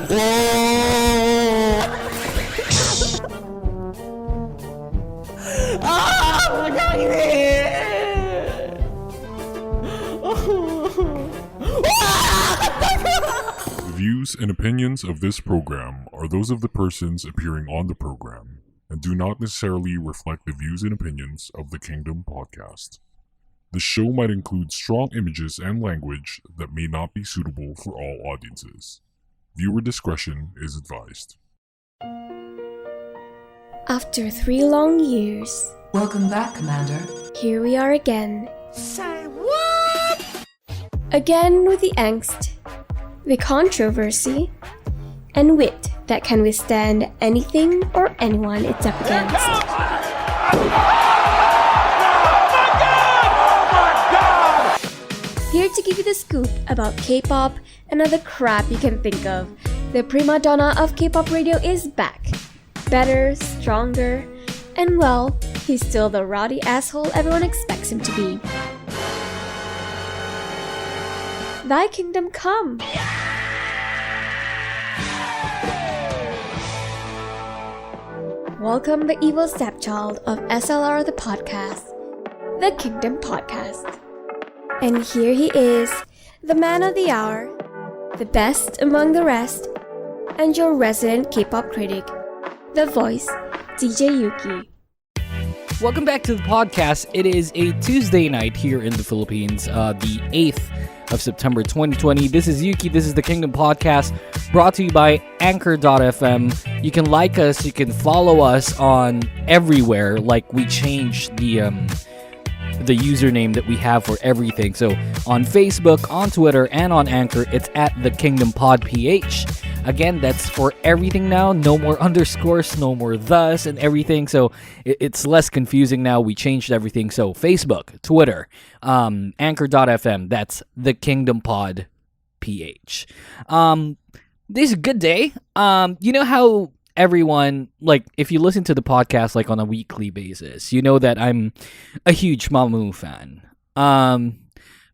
The views and opinions of this program are those of the persons appearing on the program and do not necessarily reflect the views and opinions of the Kingdom Podcast. The show might include strong images and language that may not be suitable for all audiences. Viewer discretion is advised. After 3 long years, Welcome back, Commander. here we are again. Say what? Again with the angst, the controversy, and wit that can withstand anything or anyone it's up against. Here to give you the scoop about K-pop and other crap you can think of, the prima donna of K-pop radio is back. Better, stronger, and well, he's still the rowdy asshole everyone expects him to be. Thy kingdom come! Welcome the evil stepchild of SLR the podcast, the Kingdom Podcast. And here he is, the man of the hour, the best among the rest, and your resident K-pop critic, the voice, DJ Yuuki. Welcome back to the podcast. It is a Tuesday night here in the Philippines, the 8th of September 2020. This is Yuuki. This is the Kingdom Podcast, brought to you by Anchor.fm. You can like us. You can follow us on everywhere. Like, we changed the username that we have for everything. So on Facebook, on Twitter, and on Anchor, it's at the Kingdom Pod PH. Again, that's for everything now. No more underscores, no more thus, and everything. So it's less confusing now. We changed everything. So Facebook, Twitter, Anchor.fm. That's the Kingdom Pod PH. This is a good day. You know how everyone, like, if you listen to the podcast like on a weekly basis, you know that I'm a huge MAMAMOO fan.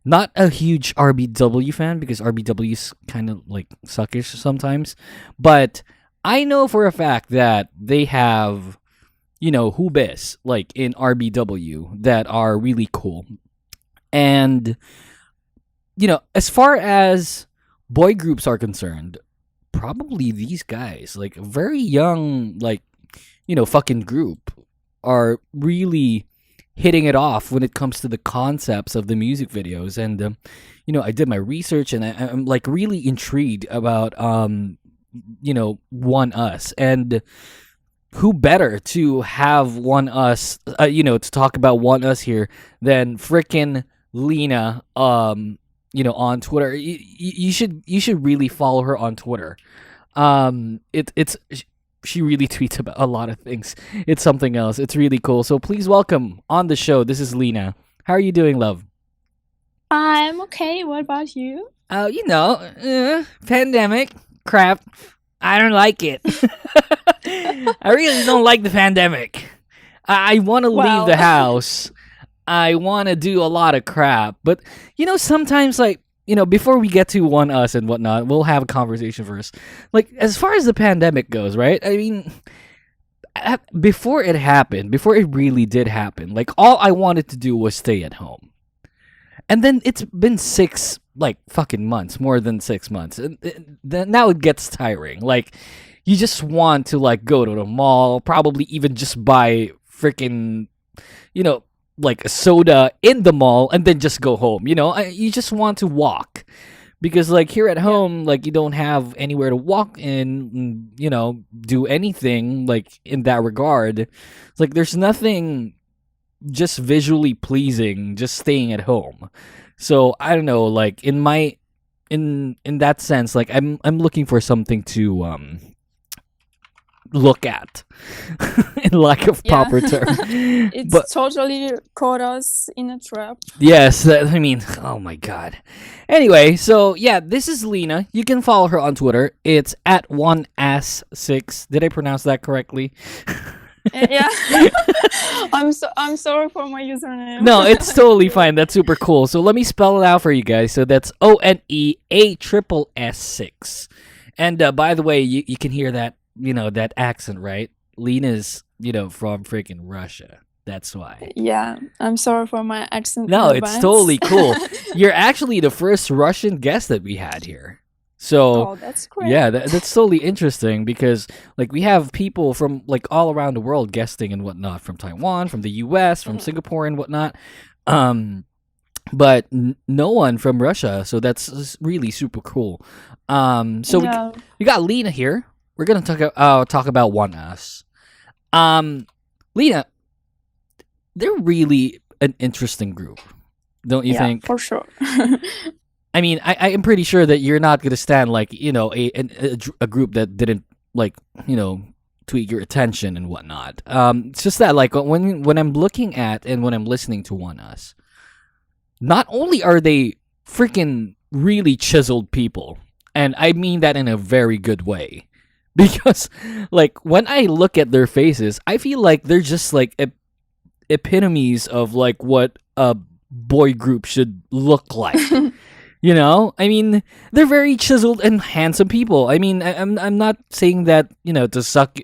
Not a huge RBW fan, because RBW's kind of like suckish sometimes, but I know for a fact that they have, you know, hoobaes like in RBW that are really cool. And, you know, as far as boy groups are concerned, probably these guys, like a very young, like, you know, fucking group, are really hitting it off when it comes to the concepts of the music videos. And you know, I did my research, and I'm like really intrigued about you know, ONEUS, and who better to have ONEUS, you know, to talk about ONEUS here than frickin' Lena, you know, on Twitter. You should really follow her on Twitter. She really tweets about a lot of things. It's something else. It's really cool. So please welcome on the show. This is Lena. How are you doing, love? I'm okay. What about you? Oh, you know, pandemic crap. I don't like it. I really don't like the pandemic. I want to leave the house. I want to do a lot of crap. But, you know, sometimes, like, you know, before we get to ONEUS and whatnot, we'll have a conversation first. Like, as far as the pandemic goes, right? I mean, before it happened, before it really did happen, like, all I wanted to do was stay at home. And then it's been 6, like, fucking months, more than 6 months. And then now it gets tiring. Like, you just want to, like, go to the mall, probably even just buy freaking, you know, like a soda in the mall, and then just go home. You know, you just want to walk, because like here at home, like you don't have anywhere to walk in, you know, do anything like in that regard. It's like there's nothing just visually pleasing just staying at home. So I don't know, like in that sense, like I'm looking for something to look at in lack of proper term. It's totally caught us in a trap. Yes, I mean, oh my god. Anyway, so yeah, this is Lena. You can follow her on Twitter. It's at oneass6. Did I pronounce that correctly? Yeah. I'm sorry for my username. No, it's totally fine. That's super cool. So let me spell it out for you guys. So that's ONEASSS6. And by the way, you can hear that, that accent, right? Lena's, from freaking Russia. That's why. Yeah, I'm sorry for my accent. No, in it's advance. totally cool. You're actually the first Russian guest that we had here. So, Oh, that's great. yeah, that's totally interesting because, like, we have people from, like, all around the world guesting and whatnot, from Taiwan, from the U.S., from Singapore and whatnot. But no one from Russia, so that's really super cool. So Yeah. we got Lena here. We're gonna talk about ONEUS. Lena, they're really an interesting group, don't you Yeah, think? for sure. I mean, I am pretty sure that you're not gonna stand like a group that didn't like tweak your attention and whatnot. It's just that like when I'm looking at and when I'm listening to ONEUS, not only are they freaking really chiseled people, and I mean that in a very good way, because like when I look at their faces, I feel like they're just like epitomes of like what a boy group should look like. I mean, they're very chiseled and handsome people. I mean, I'm not saying that to suck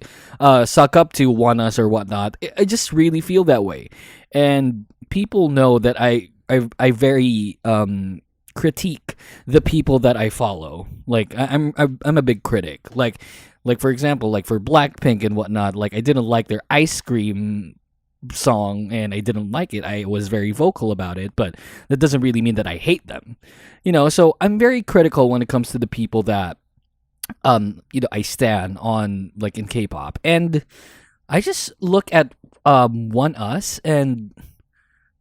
up to ONEUS or whatnot. I just really feel that way, and people know that I very critique the people that I follow. Like I'm a big critic. Like for example, like for Blackpink and whatnot. Like I didn't like their Ice Cream song and I didn't like it. I was very vocal about it, but that doesn't really mean that I hate them. So I'm very critical when it comes to the people that I stan on like in K-pop. And I just look at ONEUS and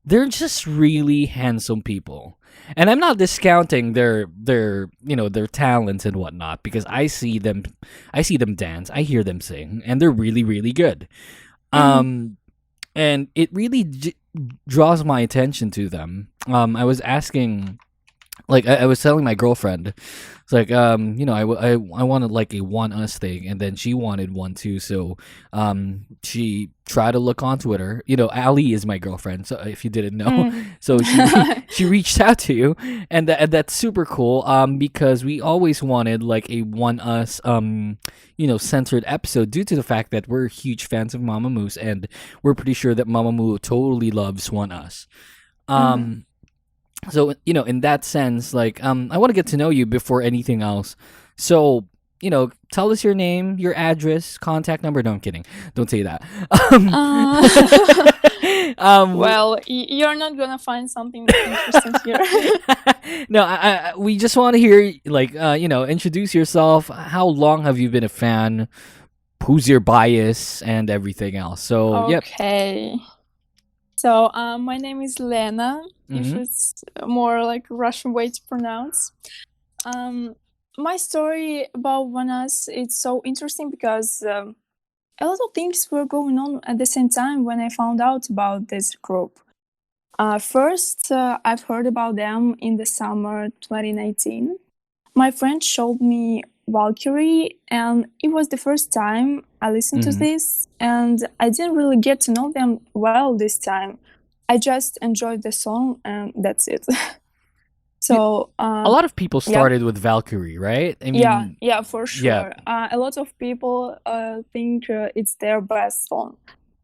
they're just really handsome people. And I'm not discounting their talents and whatnot because I see them dance, I hear them sing, and they're really, really good. And it really draws my attention to them. I was asking, like, I was telling my girlfriend, it's like, I wanted like a ONEUS thing, and then she wanted one too. So, she tried to look on Twitter. Ali is my girlfriend. So if you didn't know, so she reached out to you, and that's super cool. Because we always wanted like a ONEUS, centered episode due to the fact that we're huge fans of MAMAMOO, and we're pretty sure that MAMAMOO totally loves ONEUS. So, in that sense, like, I want to get to know you before anything else. So, tell us your name, your address, contact number. No, I'm kidding. Don't say that. Well, you're not gonna find something interesting here. No, we just want to hear, like, introduce yourself. How long have you been a fan? Who's your bias and everything else? So, yep. Okay. So, my name is Lena, if it's more like Russian way to pronounce. My story about ONEUS, it's so interesting because a lot of things were going on at the same time when I found out about this group. First, I've heard about them in the summer 2019. My friend showed me Valkyrie, and it was the first time I listened to this, and I didn't really get to know them well this time. I just enjoyed the song, and that's it. So a lot of people started with Valkyrie, right? I mean, yeah, for sure. Yeah. A lot of people think it's their best song,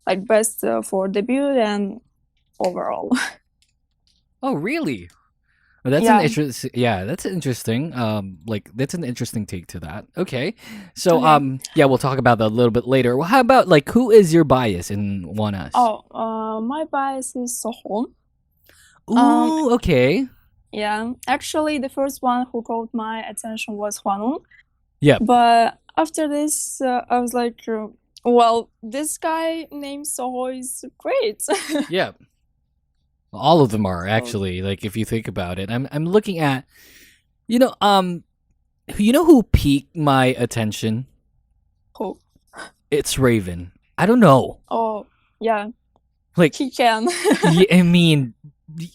like best for debut and overall. Oh, really? Well, that's an interesting. Yeah, that's interesting. That's an interesting take to that. Okay, so we'll talk about that a little bit later. Well, how about like who is your bias in ONEUS? My bias is Sohon. Ooh, okay. Yeah, actually, the first one who caught my attention was Hwanwoong. Yeah. But after this, I was like, well, this guy named Soho is great. Yeah. All of them are actually, like if you think about it. I'm looking at, who piqued my attention? Who? It's Raven. I don't know. Oh, yeah. Like he can. Yeah, I mean,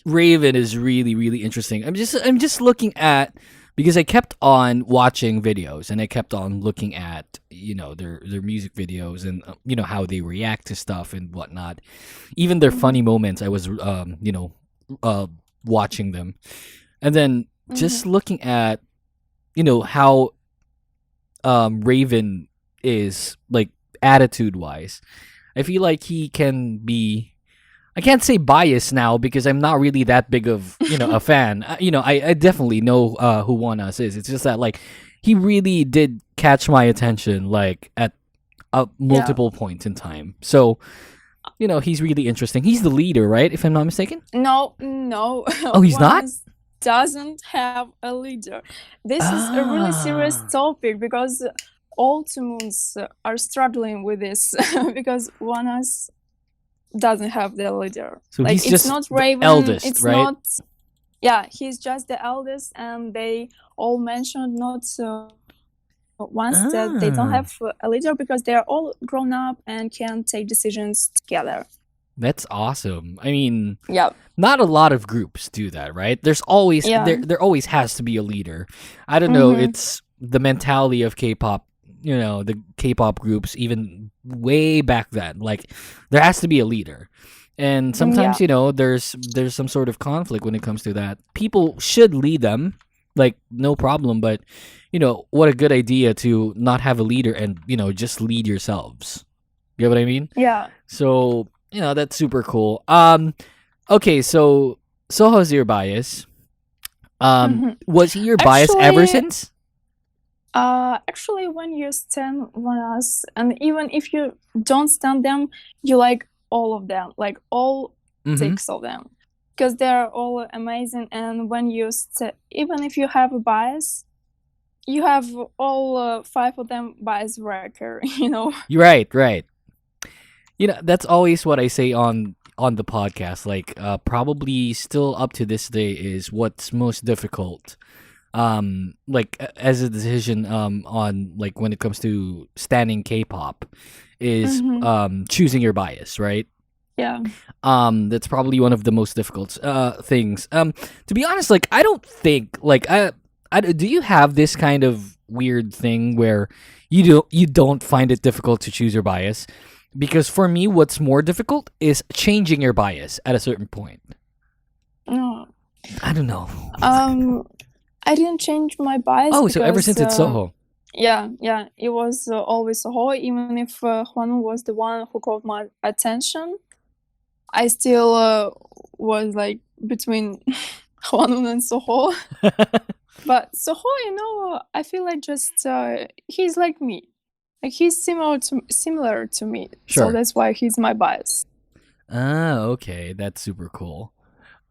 Raven is really, really interesting. I'm just looking at, because I kept on watching videos and I kept on looking at their music videos and how they react to stuff and whatnot. Even their funny moments, I was watching them, and then just looking at how Raven is, like, attitude-wise. I feel like he can be... I can't say biased now because I'm not really that big of, a fan. I definitely know who ONEUS is. It's just that, like, he really did catch my attention, like, at multiple points in time. So, he's really interesting. He's the leader, right? If I'm not mistaken? No. Oh, he's not? Doesn't have a leader. This is a really serious topic because all Moons are struggling with this because ONEUS doesn't have the leader. So like, he's it's just not Raven, the eldest, it's right? not. Yeah, he's just the eldest, and they all mentioned not once that they don't have a leader because they are all grown up and can take decisions together. That's awesome. I mean, Yeah. not a lot of groups do that, right? There's always there always has to be a leader. I don't know, it's the mentality of K-pop, the K-pop groups even way back then. Like, there has to be a leader. And sometimes, there's some sort of conflict when it comes to that. People should lead them, like, no problem, but what a good idea to not have a leader and, just lead yourselves. You know what I mean? Yeah. So, that's super cool. Okay, so Soho's your bias. Was he your bias ever since? Actually, when you stand ONEUS, and even if you don't stand them, you like all of them, like all 6 of them, because they're all amazing. And when you even if you have a bias, you have all 5 of them bias wrecker. You're right. That's always what I say on the podcast. Like, probably still up to this day is what's most difficult. Like, as a decision on, like, when it comes to standing K-pop is choosing your bias, right? Yeah. That's probably one of the most difficult things. To be honest, like, I don't think, like, do you have this kind of weird thing where you don't find it difficult to choose your bias? Because for me, what's more difficult is changing your bias at a certain point. No. I don't know. I didn't change my bias. Oh, so ever since it's Soho. Yeah, it was always Soho. Even if Hwanu was the one who caught my attention, I still was like between Hwanu and Soho. But Soho, I feel like just he's like me. Like, he's similar to me. Sure. So that's why he's my bias. Ah, okay, that's super cool.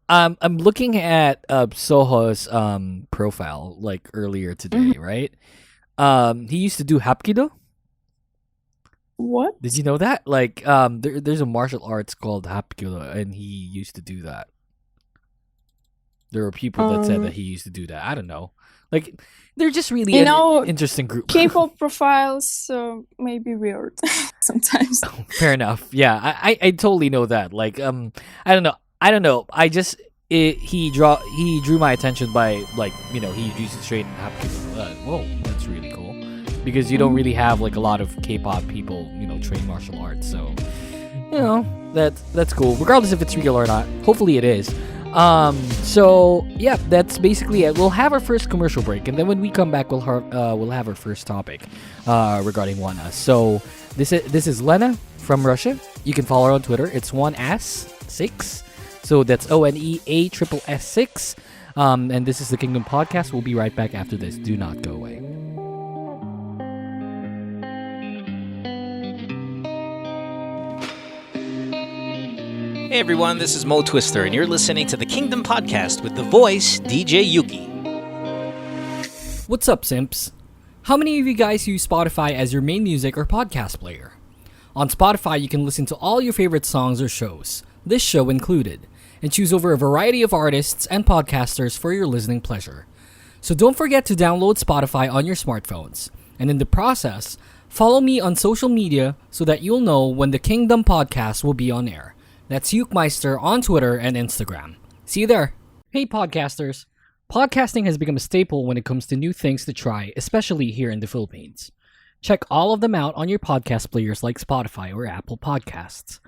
I'm looking at Soho's profile, like, earlier today, right? He used to do Hapkido. What? Did you know that? Like, there's a martial arts called Hapkido, and he used to do that. There were people that said that he used to do that. I don't know. Like, they're just really an interesting group. K-pop profiles may be weird sometimes. Fair enough. Yeah, I totally know that. Like, I don't know. I just he drew my attention by, like, he used to train Hapkido. Whoa, that's really cool. Because you don't really have, like, a lot of K-pop people, train martial arts. So, that's cool. Regardless if it's real or not. Hopefully it is. So yeah, that's basically it. We'll have our first commercial break, and then when we come back, we'll have our first topic regarding ONEUS. So this is Lena from Russia. You can follow her on Twitter. It's ONEUS6. So that's ONEASSS6. And this is the Kingdom Podcast. We'll be right back after this. Do not go away. Hey everyone, this is Mo Twister, and you're listening to the Kingdom Podcast with the voice DJ Yuuki. What's up, simps? How many of you guys use Spotify as your main music or podcast player? On Spotify, you can listen to all your favorite songs or shows, this show included, and choose over a variety of artists and podcasters for your listening pleasure. So don't forget to download Spotify on your smartphones, and in the process, follow me on social media so that you'll know when the Kingdom Podcast will be on air. That's Yuukmeister on Twitter and Instagram. See you there. Hey podcasters. Podcasting has become a staple when it comes to new things to try, especially here in the Philippines. Check all of them out on your podcast players like Spotify or Apple Podcasts.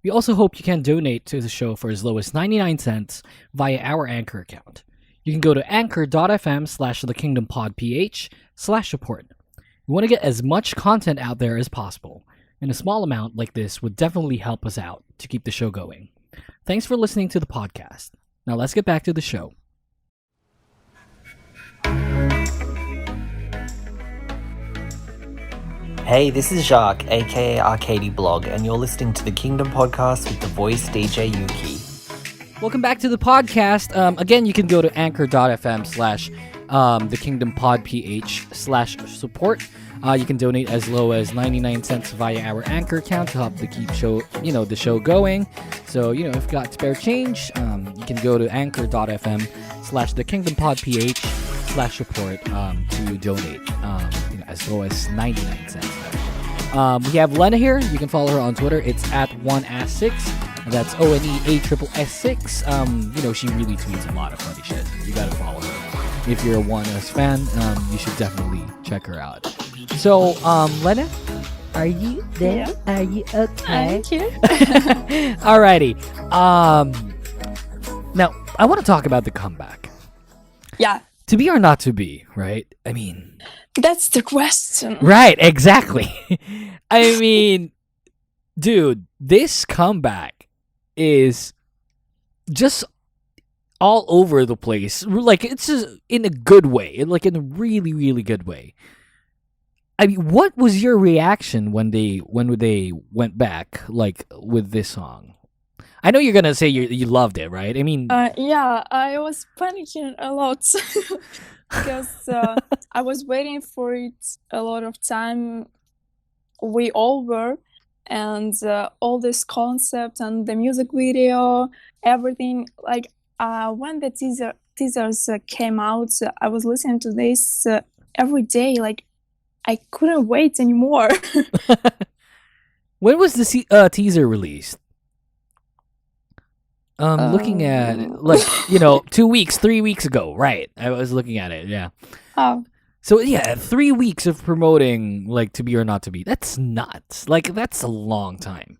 We also hope you can donate to the show for as low as 99 cents via our Anchor account. You can go to anchor.fm/thekingdompodph/support. We want to get as much content out there as possible, and a small amount like this would definitely help us out to keep the show going. Thanks for listening to the podcast. Now let's get back to the show. Hey, this is Jacques, aka Arcady Blog, and you're listening to the Kingdom Podcast with the voice DJ Yuuki. Welcome back to the podcast. Again, you can go to anchor.fm/thekingdompodph/support. You can donate as low as 99 cents via our Anchor account to help to keep the show going. So, if you've got spare change, you can go to anchor.fm/thekingdompodph/support to donate as low as 99 cents. We have Lena here. You can follow her on Twitter. It's at ONEUS6. That's ONEASSS6. She really tweets a lot of funny shit. You gotta follow her. If you're a ONEUS fan, you should definitely check her out. So, Lena, are you there? Yeah. Are you okay? I'm here. Alrighty. Now, I want to talk about the comeback. Yeah, To be or not to be, right? I mean... that's the question. Right, exactly. I mean, dude, this comeback is just all over the place. Like, it's just in a good way. Like, in a really, really good way. I mean, what was your reaction when they went back, like, with this song? I know you're gonna say you loved it, right? I mean... yeah, I was panicking a lot because I was waiting for it a lot of time. We all were, and all this concept and the music video, everything. Like when the teasers came out, I was listening to this every day. Like I couldn't wait anymore. When was the teaser released? Looking at it, 2 weeks, 3 weeks ago, right? I was looking at it, yeah. Oh. So yeah, 3 weeks of promoting like To Be or Not to Be. That's nuts. Like that's a long time.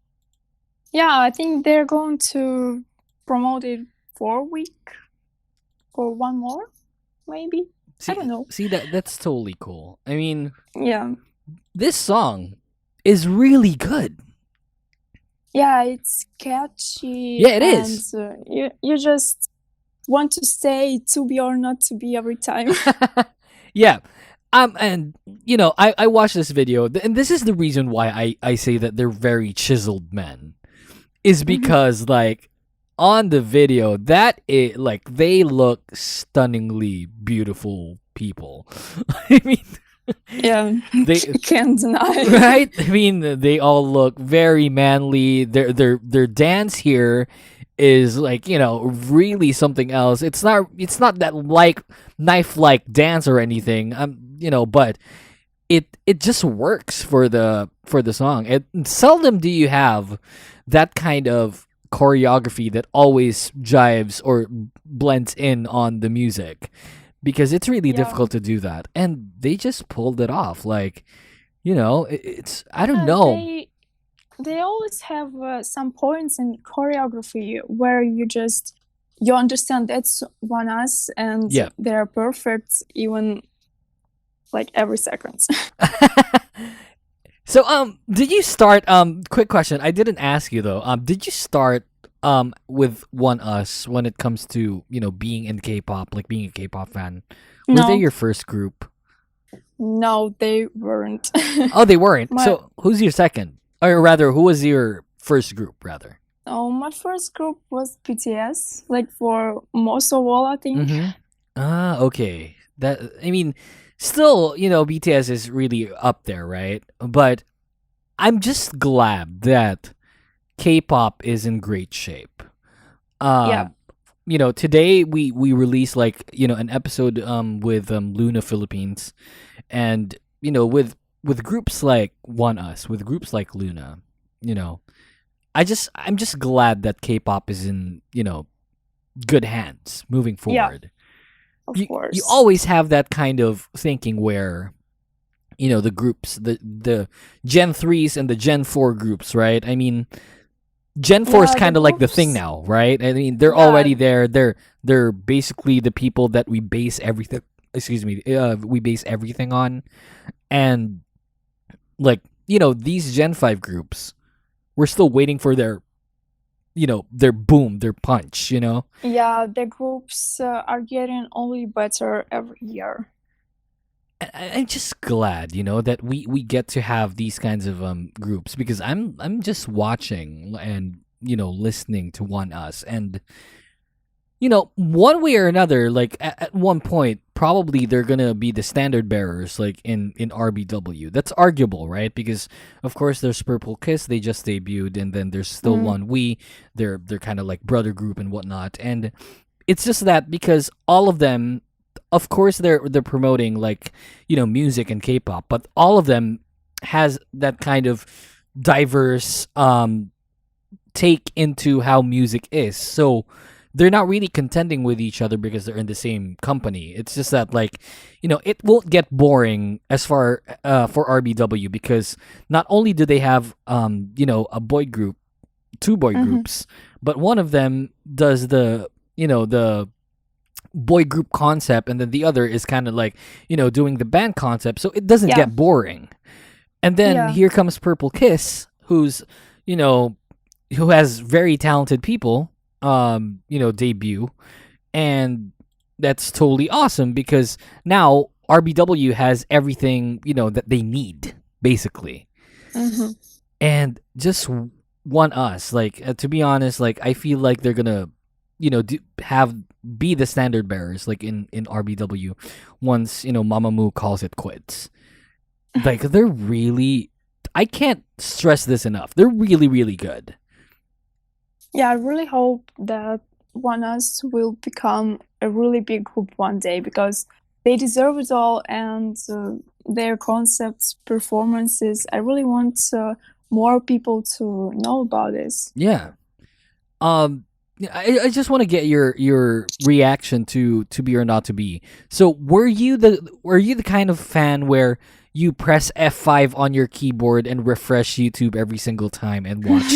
Yeah, I think they're going to promote it for a week or one more, maybe. I don't know. See that's totally cool. I mean, Yeah. this song is really good. Yeah, it's catchy. Yeah, it is. You just want to say To Be or Not to Be every time. Yeah. And I watched this video, and this is the reason why I say that they're very chiseled men, is because like on the video they look stunningly beautiful people. I mean, Yeah, they can't deny. right. I mean, they all look very manly. Their dance here is like really something else. It's not that like knife like dance or anything. But it just works for the song. Seldom do you have that kind of choreography that always jives or blends in on the music, because it's really difficult to do that, and they just pulled it off. Like, it's I don't know. They always have some points in choreography where you understand that's ONEUS and they're perfect even like every second. So did you start quick question, I didn't ask you though, did you start with ONEUS when it comes to being in K-pop, like being a K-pop fan? Were No. they your first group? No, they weren't. Oh, they weren't. So who's your second, or rather who was your first group rather? Oh, my first group was BTS, like for most of all, I think. Okay. That, I mean, still, BTS is really up there, right? But I'm just glad that K-pop is in great shape. Yeah. Today we released like, an episode with Luna Philippines, and with groups like ONEUS, with groups like Luna, I'm just glad that K-pop is in, good hands moving forward. Of course. You always have that kind of thinking where, the groups, the Gen 3s and the Gen 4 groups, right? I mean, Gen 4 is kind of like the thing now, right? I mean, they're already there. They're basically the people that we base everything. We base everything on. And like, these Gen 5 groups, we're still waiting for their their boom, their punch, Yeah, the groups are getting only better every year. I'm just glad, that we get to have these kinds of groups, because I'm just watching and listening to ONEUS, and one way or another, like at one point, probably they're gonna be the standard bearers, like in RBW. That's arguable, right? Because of course there's Purple Kiss, they just debuted, and then there's still ONEUS. They're kind of like brother group and whatnot, and it's just that because all of them, of course, they're promoting like music and K-pop, but all of them has that kind of diverse take into how music is. So they're not really contending with each other because they're in the same company. It's just that, like, it won't get boring as far for RBW, because not only do they have a boy group, two boy groups, but one of them does the the boy group concept, and then the other is kind of like doing the band concept, so it doesn't get boring. And then here comes Purple Kiss, who's who has very talented people debut, and that's totally awesome, because now RBW has everything that they need, basically. And just ONEUS, like, to be honest, like, I feel like they're gonna be the standard bearers, like in RBW, once MAMAMOO calls it quits. Like, they're really, I can't stress this enough, they're really, really good. Yeah, I really hope that ONEUS will become a really big group one day, because they deserve it all, and their concepts, performances, I really want more people to know about this. Yeah. I just want to get your reaction to Be or Not to Be. So were you the kind of fan where you press F5 on your keyboard and refresh YouTube every single time and watch?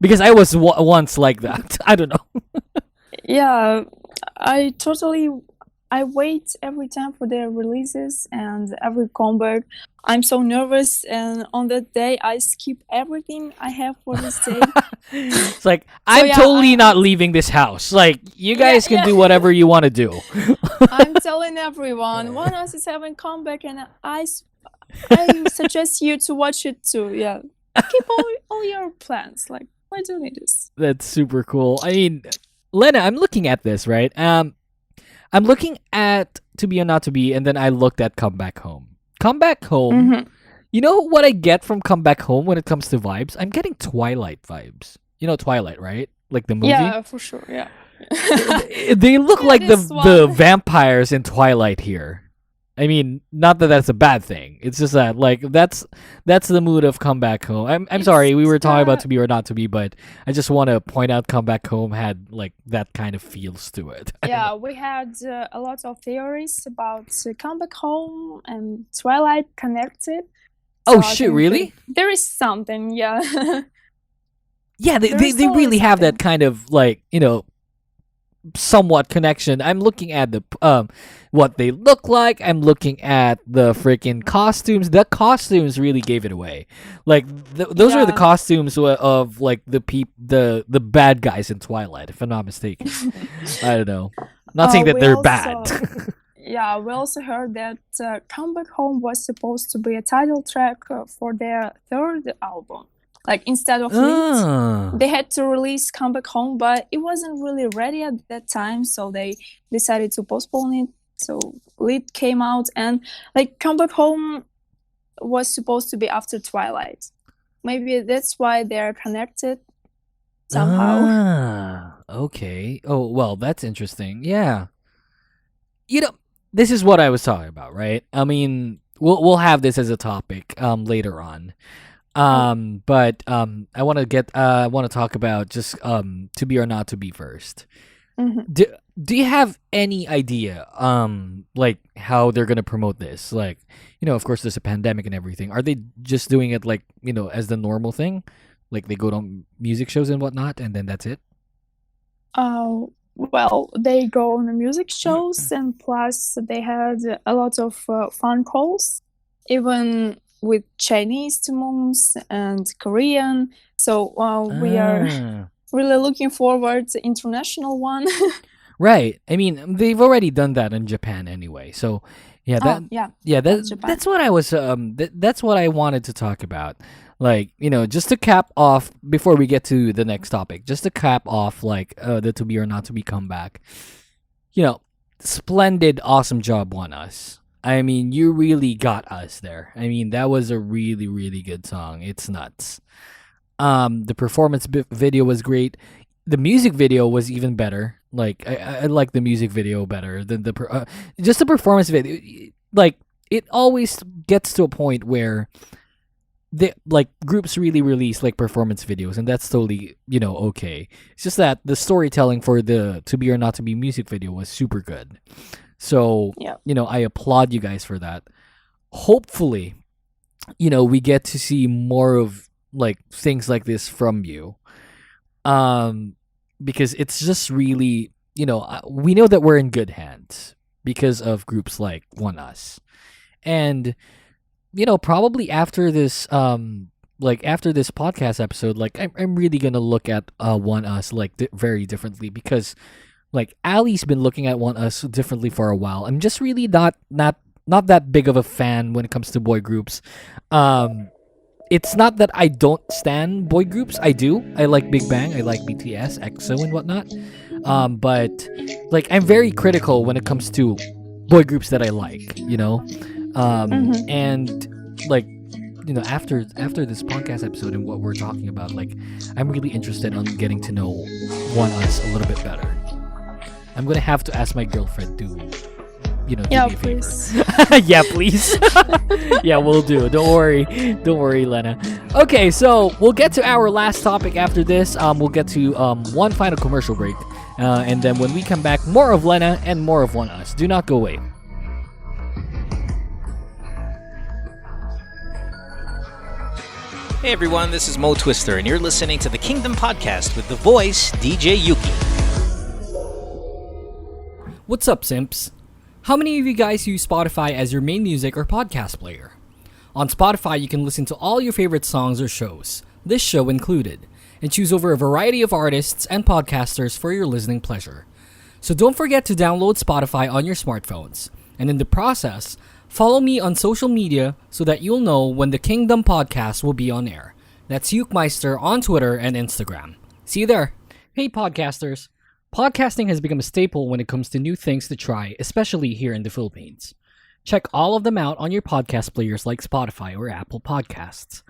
Because I was once like that. I don't know. Yeah, I wait every time for their releases and every comeback. I'm so nervous, and on that day I skip everything I have for this day. It's like, I'm totally not leaving this house. Like, you guys can do whatever you want to do. I'm telling everyone, ONEUS is having comeback, and I suggest you to watch it too. Yeah, keep all your plans. Like, why do you need this? That's super cool. I mean, Lena, I'm looking at this, right? I'm looking at To Be or Not to Be, and then I looked at Come Back Home. Come Back Home. You know what I get from Come Back Home when it comes to vibes? I'm getting Twilight vibes. You know Twilight, right? Like the movie? Yeah, for sure, yeah. They look like the vampires in Twilight here. I mean, not that that's a bad thing. It's just that, like, that's the mood of Come Back Home. I'm sorry, we were talking about To Be or Not to Be, but I just want to point out Come Back Home had, like, that kind of feels to it. Yeah, we had a lot of theories about Come Back Home and Twilight connected. Oh, shit, really? There is something, yeah. Yeah, they really have that kind of, like, somewhat connection. I'm looking at the what they look like. I'm looking at the freaking costumes. The costumes really gave it away. Like, those are the costumes of like the bad guys in Twilight, if I'm not mistaken. I don't know. Not saying that they're bad. Yeah, we also heard that Come Back Home was supposed to be a title track for their third album. Like, instead of Lead, they had to release Come Back Home, but it wasn't really ready at that time, so they decided to postpone it. So Lead came out, and like Come Back Home was supposed to be after Twilight. Maybe that's why they're connected somehow. Okay. Oh, well, that's interesting. Yeah. This is what I was talking about, right? I mean, we'll have this as a topic later on. But I want to talk about just To Be or Not to Be first. Do you have any idea like how they're gonna promote this? Like, of course there's a pandemic and everything. Are they just doing it like, as the normal thing? Like, they go to music shows and whatnot, and then that's it? Well, they go on the music shows, and plus they had a lot of fan calls. even with Chinese moms and Korean. So we are really looking forward to international one. Right. I mean, they've already done that in Japan anyway. So, yeah, that's what I was that's what I wanted to talk about. Like, just to cap off before we get to the next topic, just to cap off like the to be or not to be comeback. Splendid, awesome job on us. I mean, you really got us there. I mean, that was a really, really good song. It's nuts. The performance video was great. The music video was even better. Like, I like the music video better than just the performance video. Like, it always gets to a point where groups really release like performance videos, and that's totally okay. It's just that the storytelling for the to be or not to be music video was super good. So I applaud you guys for that. Hopefully, we get to see more of like things like this from you, because it's just really we know that we're in good hands because of groups like ONEUS, and probably after this after this podcast episode, like I'm really gonna look at ONEUS like very differently, because like Ali's been looking at ONEUS differently for a while. I'm just really not that big of a fan when it comes to boy groups. It's not that I don't stan boy groups. I do. I like Big Bang. I like BTS, EXO, and whatnot. But like I'm very critical when it comes to boy groups that I like. And like after this podcast episode and what we're talking about, like I'm really interested on getting to know ONEUS a little bit better. I'm gonna have to ask my girlfriend to do me a please. favor. Yeah, please. Yeah, we'll do. Don't worry, Lena. Okay, so we'll get to our last topic after this. We'll get to one final commercial break, and then when we come back, more of Lena and more of ONEUS. Do not go away. Hey everyone, this is Mo Twister, and you're listening to the Kingdom Podcast with the voice DJ Yuuki. What's up, simps? How many of you guys use Spotify as your main music or podcast player? On Spotify, you can listen to all your favorite songs or shows, this show included, and choose over a variety of artists and podcasters for your listening pleasure. So don't forget to download Spotify on your smartphones, and in the process, follow me on social media so that you'll know when the Kingdom Podcast will be on air. That's Yuukmeister on Twitter and Instagram. See you there. Hey podcasters. Podcasting has become a staple when it comes to new things to try, especially here in the Philippines. Check all of them out on your podcast players like Spotify or Apple Podcasts.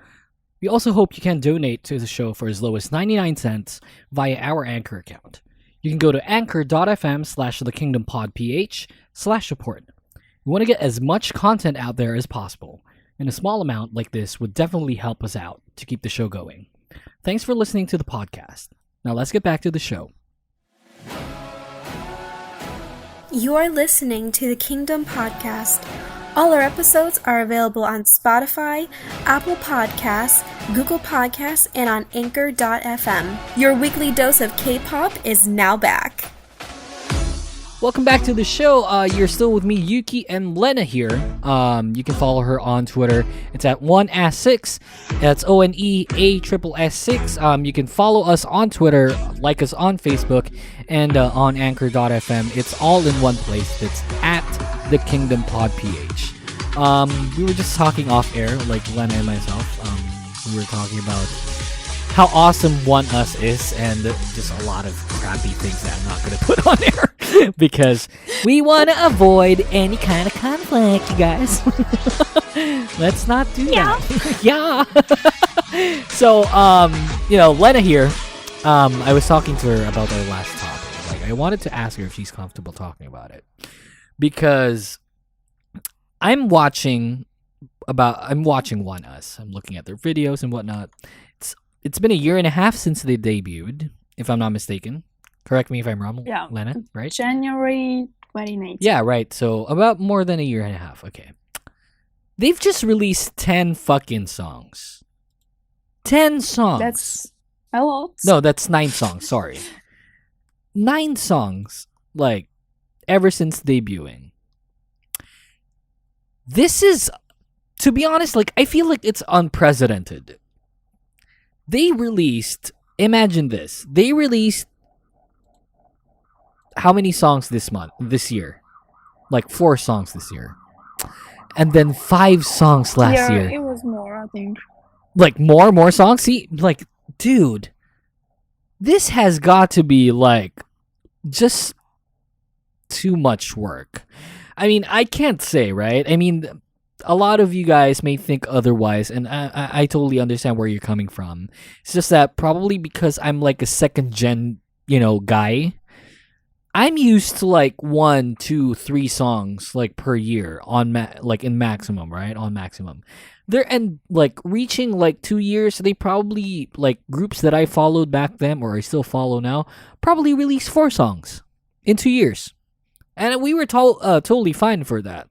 We also hope you can donate to the show for as low as 99 cents via our Anchor account. You can go to anchor.fm/thekingdompodph/support. We want to get as much content out there as possible, and a small amount like this would definitely help us out to keep the show going. Thanks for listening to the podcast. Now let's get back to the show. You are listening to the Kingdom Podcast. All our episodes are available on Spotify, Apple Podcasts, Google Podcasts, and on Anchor.fm. Your weekly dose of K-pop is now back. Welcome back to the show. You're still with me, Yuuki, and Lena here. You can follow her on Twitter. It's at ONEAS6. That's ONEASSS6. You can follow us on Twitter, like us on Facebook, and on Anchor.fm. It's all in one place. It's at the Kingdom Pod PH. We were just talking off air, like Lena and myself. We were talking about how awesome ONEUS is, and just a lot of crappy things that I'm not going to put on air because we want to avoid any kind of conflict, you guys. Let's not do that. Yeah. So, Lena here, I was talking to her about our last topic. Like, I wanted to ask her if she's comfortable talking about it because I'm watching ONEUS. I'm looking at their videos and whatnot. It's been a year and a half since they debuted, if I'm not mistaken. Correct me if I'm wrong, Lena, right? January 2019. Yeah, right. So about more than a year and a half. Okay. They've just released 10 fucking songs. 10 songs. That's a lot. No, that's 9 songs. Sorry. 9 songs, like, ever since debuting. This is to be honest, like, I feel like it's unprecedented. They released, imagine this, they released how many songs this year? Like 4 songs this year. And then 5 songs last year. Yeah, it was more, I think. Like more songs? See, like, dude, this has got to be like just too much work. I mean, I can't say, right? I mean, a lot of you guys may think otherwise, and I totally understand where you're coming from. It's just that probably because I'm like a second gen, guy, I'm used to like 1, 2, 3 songs like per year on like in maximum, right? On maximum. And like reaching like 2 years, they probably, like, groups that I followed back then or I still follow now probably released 4 songs in 2 years, and we were totally fine for that.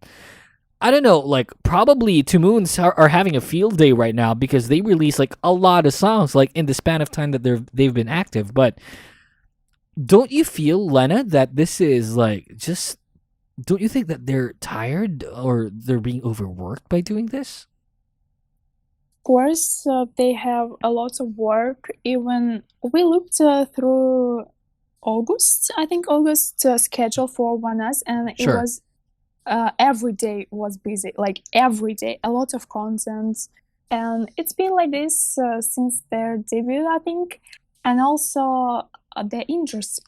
I don't know, like, probably Two Moons are having a field day right now because they release like a lot of songs like in the span of time that they've been active. But don't you feel, Lena, that this is like just? Don't you think that they're tired or they're being overworked by doing this? Of course, they have a lot of work. Even we looked through August, I think August schedule for ONEUS, and it Sure. was every day was busy, like every day, a lot of content, and it's been like this since their debut, I think. And also the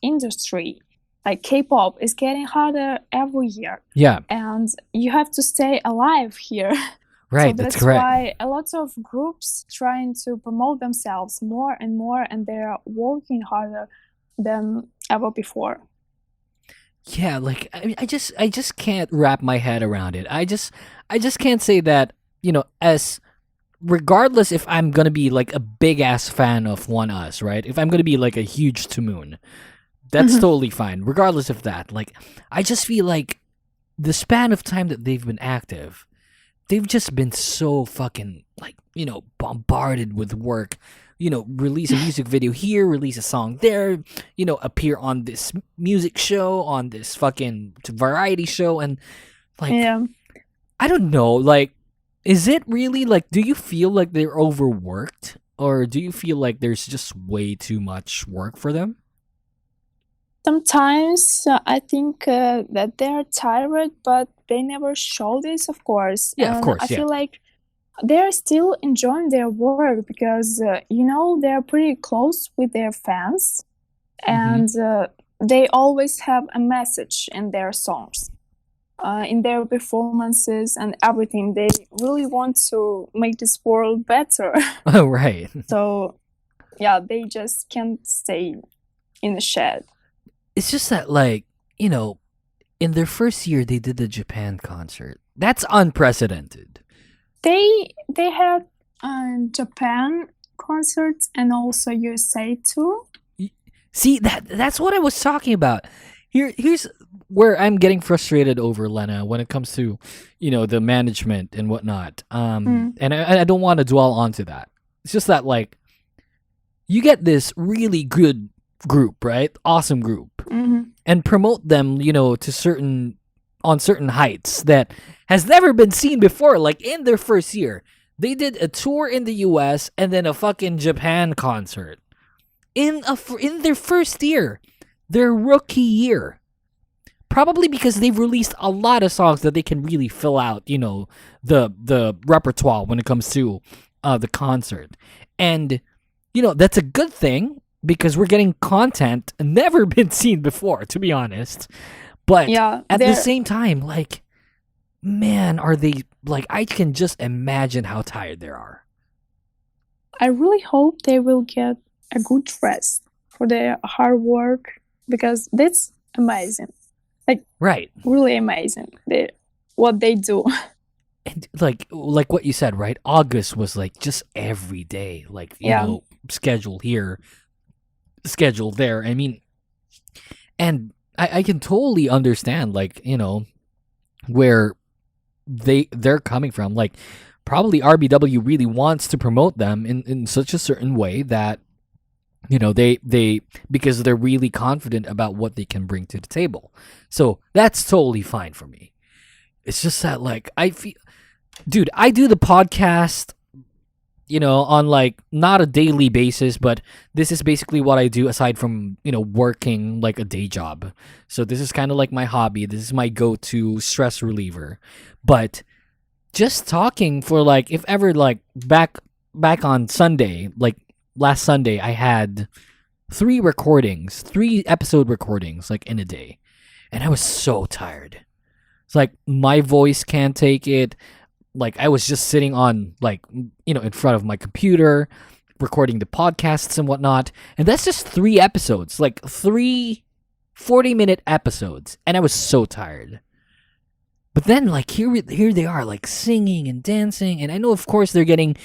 industry, like K-pop, is getting harder every year, Yeah, and you have to stay alive here. right. So That's that's correct. why a lot of groups trying to promote themselves more and more, and they're working harder than ever before. Yeah, like, I mean, I just can't wrap my head around it. I just can't say that, as regardless if I'm gonna be like a big ass fan of ONEUS, right? If I'm gonna be like a huge Moon, that's totally fine. Regardless of that, like, I just feel like the span of time that they've been active, they've just been so fucking like, bombarded with work. Release a music video here, release a song there, appear on this music show, on this fucking variety show, and like, Yeah. I don't know, like, is it really like, do you feel like they're overworked, or do you feel like there's just way too much work for them? Sometimes I think that they're tired, but they never show this, of course. Yeah, of And course, I yeah. feel like they're still enjoying their work because, they're pretty close with their fans, and they always have a message in their songs, in their performances and everything. They really want to make this world better. Oh, right. So, yeah, they just can't stay in the shed. It's just that, like, in their first year, they did the Japan concert. That's unprecedented. They had Japan concerts and also USA too. See, that's what I was talking about. Here's where I'm getting frustrated over, Lena, when it comes to, the management and whatnot. And I don't want to dwell onto that. It's just that, like, you get this really good group, right? Awesome group, and promote them, on certain heights that has never been seen before. Like, in their first year, they did a tour in the US and then a fucking Japan concert. In their first year, their rookie year. Probably because they've released a lot of songs that they can really fill out, the repertoire when it comes to the concert. And, that's a good thing because we're getting content never been seen before, to be honest. But Yeah, at the they're- same time, like, man, are they, like, I can just imagine how tired they are. I really hope they will get a good rest for their hard work because that's amazing. Like, Right. really amazing. What they do. And like what you said, right? August was like just every day, like, Yeah. schedule here, schedule there. I mean, and I can totally understand, like, where they're coming from. Like, probably RBW really wants to promote them in such a certain way that, they because they're really confident about what they can bring to the table. So that's totally fine for me. It's just that, like, I feel Dude, I do the podcast, on like not a daily basis, but this is basically what I do aside from, working like a day job. So this is kind of like my hobby. This is my go-to stress reliever. But just talking for like, if ever like back on Sunday, like last Sunday, I had 3 episode recordings like in a day. And I was so tired. It's like my voice can't take it. Like I was just sitting on like, in front of my computer, recording the podcasts and whatnot. And that's just 3 episodes, like 3 40-minute episodes. And I was so tired. But then like here they are like singing and dancing. And I know of course they're getting,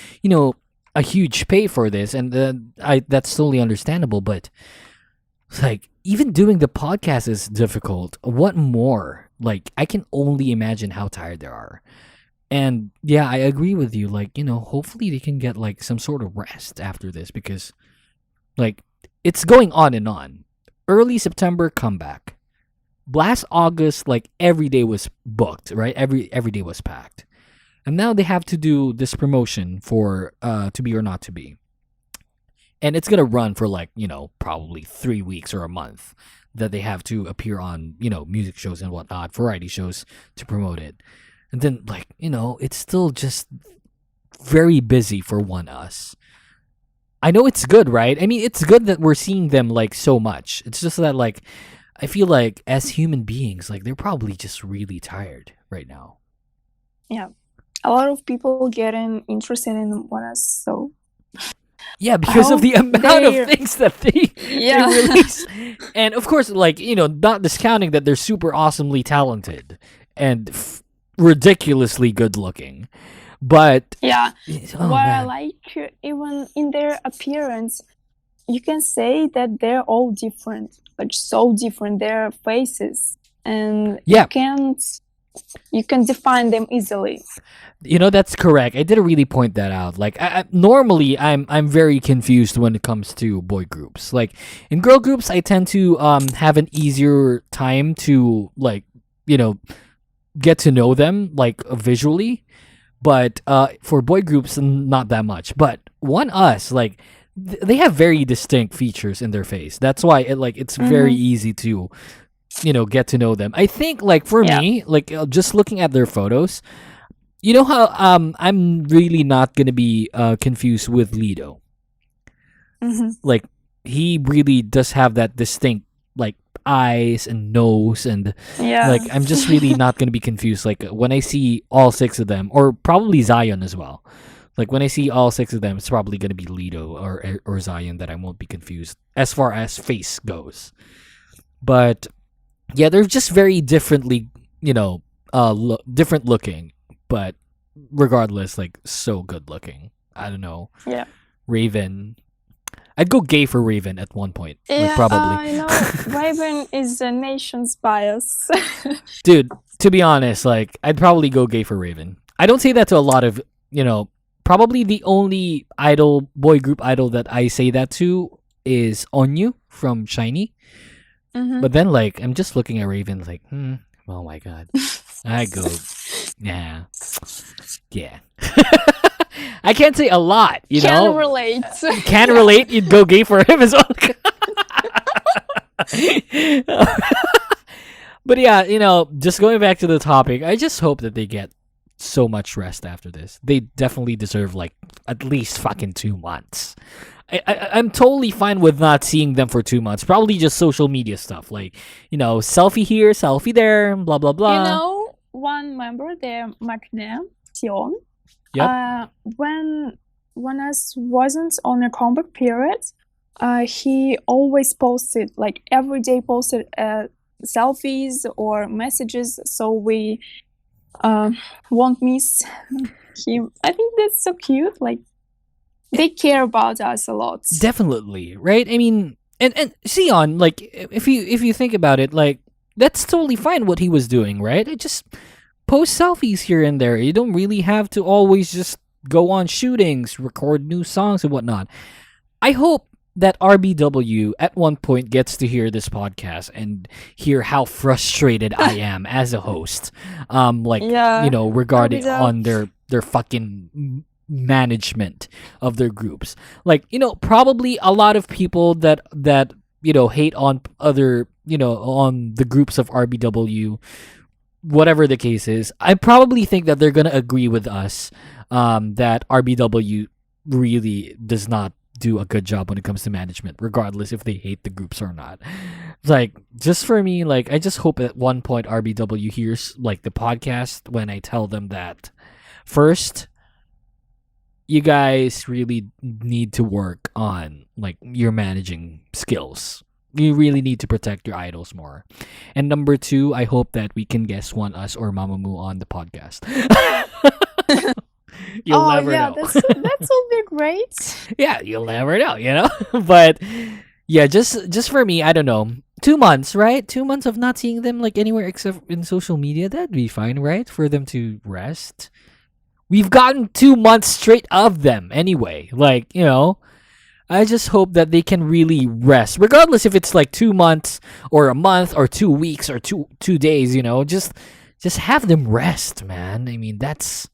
a huge pay for this. And that's totally understandable. But it's like even doing the podcast is difficult. What more? Like I can only imagine how tired they are. And yeah, I agree with you. Like, hopefully they can get like some sort of rest after this because like it's going on and on. Early September comeback. Last August, like every day was booked, right? Every day was packed. And now they have to do this promotion for To Be or Not to Be. And it's going to run for like, probably 3 weeks or a month that they have to appear on, music shows and whatnot, variety shows to promote it. And then, like, it's still just very busy for ONEUS. I know it's good, right? I mean, it's good that we're seeing them, like, so much. It's just that, like, I feel like as human beings, like, they're probably just really tired right now. Yeah. A lot of people getting interested in ONEUS, so... Yeah, because of the amount of things that they release. And, of course, like, not discounting that they're super awesomely talented and... ridiculously good looking, but I like even in their appearance, you can say that they're all different, like so different, their faces, and you can define them easily. That's correct. I didn't really point that out. Like normally I'm very confused when it comes to boy groups. Like in girl groups I tend to have an easier time to like get to know them like visually, but for boy groups not that much. But ONEUS, like they have very distinct features in their face. That's why it's very easy to get to know them. I think like for me, like just looking at their photos, how I'm really not gonna be confused with Lido. Like he really does have that distinct like eyes and nose, and like I'm just really not gonna be confused. Like when I see all 6 of them, or probably Zion as well. Like when I see all 6 of them, it's probably gonna be Lido or Zion that I won't be confused as far as face goes. But yeah, they're just very differently, different looking, but regardless, like so good looking. I don't know. Yeah. Raven. I'd go gay for Raven at one point. Like, probably. I know. Raven is the nation's bias. Dude, to be honest, like, I'd probably go gay for Raven. I don't say that to a lot of, probably the only boy group idol that I say that to is ONEUS from SHINee. But then, like, I'm just looking at Raven, like, oh my god. I go, yeah. I can't say a lot, Can relate. Can relate. You'd go gay for him as well. But yeah, just going back to the topic, I just hope that they get so much rest after this. They definitely deserve like at least fucking 2 months. I'm totally fine with not seeing them for 2 months. Probably just social media stuff, like selfie here, selfie there, blah blah blah. One member there, McNam Sion. Yep. When ONEUS wasn't on a comeback period, he always posted, like every day posted selfies or messages, so we won't miss him. I think that's so cute. Like they care about us a lot. Definitely, right? I mean, and Sion, like if you think about it, like that's totally fine what he was doing, right? It just post selfies here and there. You don't really have to always just go on shootings, record new songs and whatnot. I hope that RBW at one point gets to hear this podcast and hear how frustrated I am as a host. Regarding on their their fucking management of their groups. Like, probably a lot of people that hate on other, on the groups of RBW, whatever the case is, I probably think that they're gonna agree with us that RBW really does not do a good job when it comes to management, regardless if they hate the groups or not. Like, just for me, like, I just hope at one point RBW hears like the podcast when I tell them that first, you guys really need to work on like your managing skills. You really need to protect your idols more. And number 2, I hope that we can guest ONEUS or MAMAMOO on the podcast. You'll never know. That will be great. Yeah, you'll never know, But yeah, just for me, I don't know. 2 months, right? 2 months of not seeing them like anywhere except in social media, that'd be fine, right? For them to rest. We've gotten 2 months straight of them anyway. Like, I just hope that they can really rest, regardless if it's like 2 months or a month or 2 weeks or two days. Just have them rest, man. I mean, that's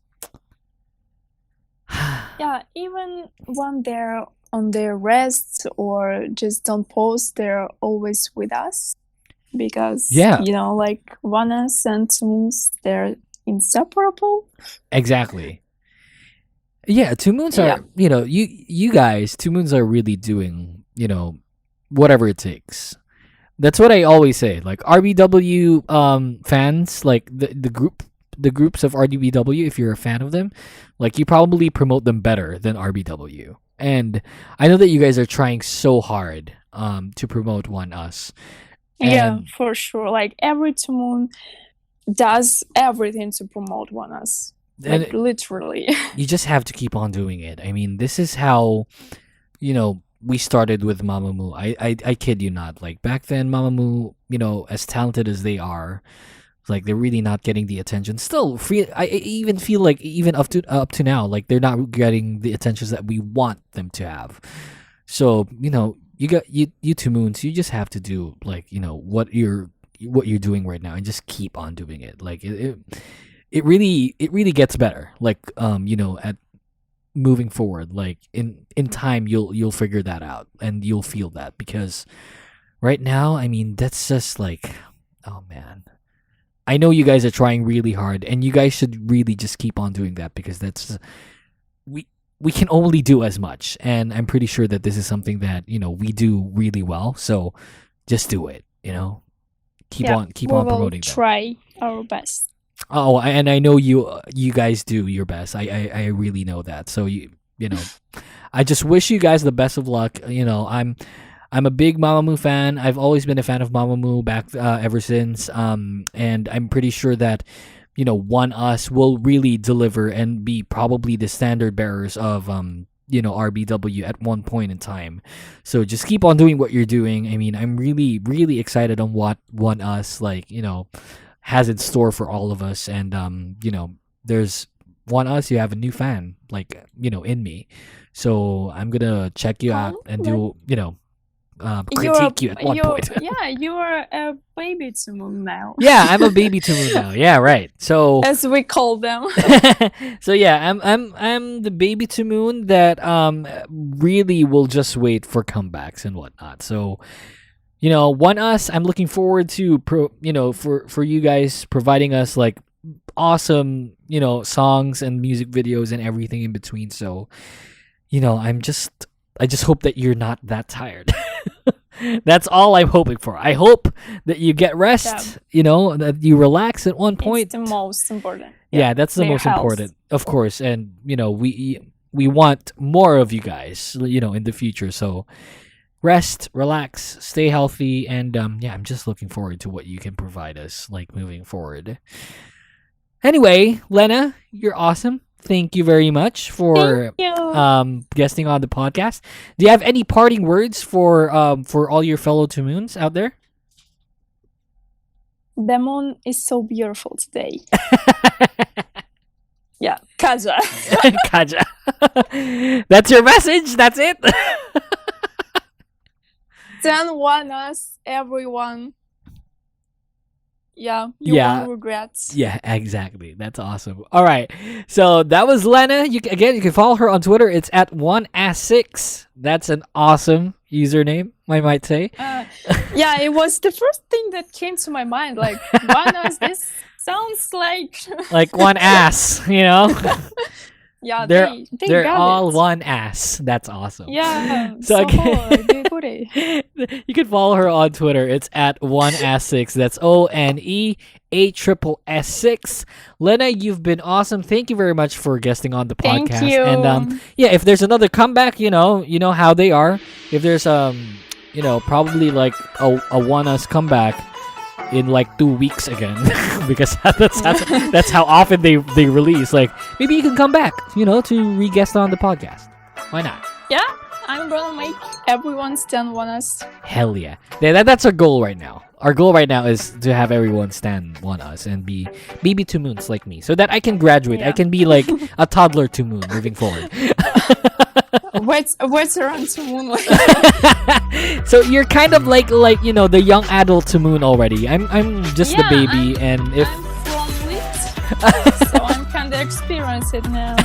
Yeah, even when they're on their rest or just don't post, they're always with us because like ONEUS and Moons, they're inseparable. Exactly. Yeah, 2 Moons are, you guys, 2 Moons are really doing, whatever it takes. That's what I always say. Like RBW fans, like the groups of RBW, if you're a fan of them, like you probably promote them better than RBW. And I know that you guys are trying so hard to promote ONEUS. Yeah, for sure. Like every 2 Moon does everything to promote ONEUS. Like literally. You just have to keep on doing it. I mean, this is how, we started with MAMAMOO. I kid you not. Like back then, MAMAMOO, as talented as they are, like they're really not getting the attention. Still, I even feel like even up to now, like they're not getting the attentions that we want them to have. So you 2 Moons, you just have to do like what you're doing right now and just keep on doing it. Like it really gets better. Like at moving forward, like in time you'll figure that out and you'll feel that, because right now, I mean, that's just like, oh man. I know you guys are trying really hard and you guys should really just keep on doing that, because that's we can only do as much, and I'm pretty sure that this is something that we do really well. So just do it, keep on promoting them. Try our best. Oh, and I know you guys do your best. I really know that. So I just wish you guys the best of luck. I'm a big MAMAMOO fan. I've always been a fan of MAMAMOO back ever since. And I'm pretty sure that ONEUS will really deliver and be probably the standard bearers of RBW at one point in time. So just keep on doing what you're doing. I mean, I'm really, really excited on what ONEUS has in store for all of us. And there's ONEUS, you have a new fan in me. So I'm gonna check you out and do critique you at one point. Yeah, you are a baby 2 Moon now. Yeah, I'm a baby 2 Moon now. Yeah, right. So as we call them. So yeah, I'm the baby 2 Moon that really will just wait for comebacks and whatnot. So ONEUS, I'm looking forward to for you guys providing us like awesome songs and music videos and everything in between. So I just hope that you're not that tired. That's all I'm hoping for. I hope that you get rest, that you relax at one point. It's the most important. Yeah, that's the most important, of course. And, we want more of you guys, in the future. So rest, relax, stay healthy. And, I'm just looking forward to what you can provide us, like, moving forward. Anyway, Lena, you're awesome. Thank you very much for guesting on the podcast. Do you have any parting words for all your fellow 2 Moons out there? The moon is so beautiful today. Yeah, Kaja. Kaja. That's your message. That's it. Then ONEUS, everyone. you won't regret. Yeah, exactly. That's awesome. All right. So that was Lena. You can follow her on Twitter. It's at oneas6. That's an awesome username, I might say. It was the first thing that came to my mind. Like, ONEUS, this sounds like one ass, you know? Yeah, they're got all it. one ass. That's awesome. Yeah. So again, you can follow her on Twitter. It's at oneas6. That's ONEASSS6. Lena, you've been awesome. Thank you very much for guesting on the podcast. Thank you. And if there's another comeback, you know how they are. If there's probably like a ONEUS comeback in like 2 weeks again, because that's how often they release. Like, maybe you can come back, to re-guest on the podcast. Why not? Yeah, I'm gonna make everyone stand ONEUS. Hell yeah. That's our goal right now. Our goal right now is to have everyone stand ONEUS and be baby to moons like me, so that I can graduate. Yeah. I can be like a toddler to moon moving forward. What's around to moon? So you're kind of like the young adult to moon already. I'm just the baby, and if I'm from lit, so I'm kind of experienced it now.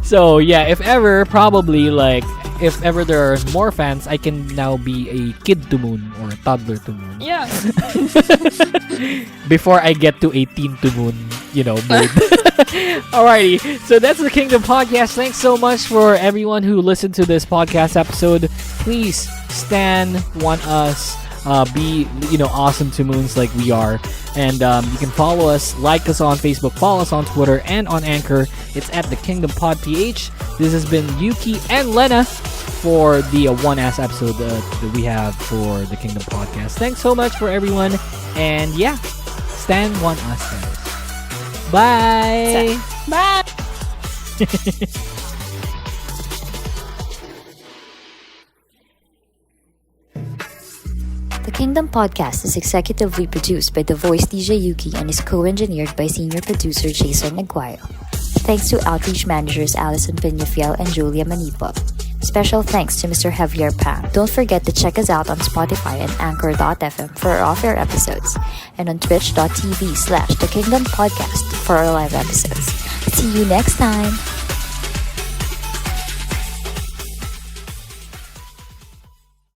So if ever there are more fans, I can now be a kid to moon or a toddler to moon. Yeah. Before I get to 18 to moon, mood. Alrighty, so that's the Kingdom Podcast. Thanks so much for everyone who listened to this podcast episode. Please stand ONEUS. Be awesome to moons like we are. And you can follow us, like us on Facebook, follow us on Twitter and on Anchor. It's at the Kingdom Pod PH. This has been Yuuki and Lena for the ONEUS episode that we have for the Kingdom Podcast. Thanks so much for everyone, and stand ONEUS, guys. Bye. Bye. The Kingdom Podcast is executively produced by the voice DJ Yuuki and is co-engineered by senior producer Jason Aguayo. Thanks to outreach managers Alison Peñafiel and Julia Manipo. Special thanks to Mr. Javier Pang. Don't forget to check us out on Spotify and Anchor.fm for our off-air episodes, and on Twitch.tv/The Kingdom Podcast for our live episodes. See you next time!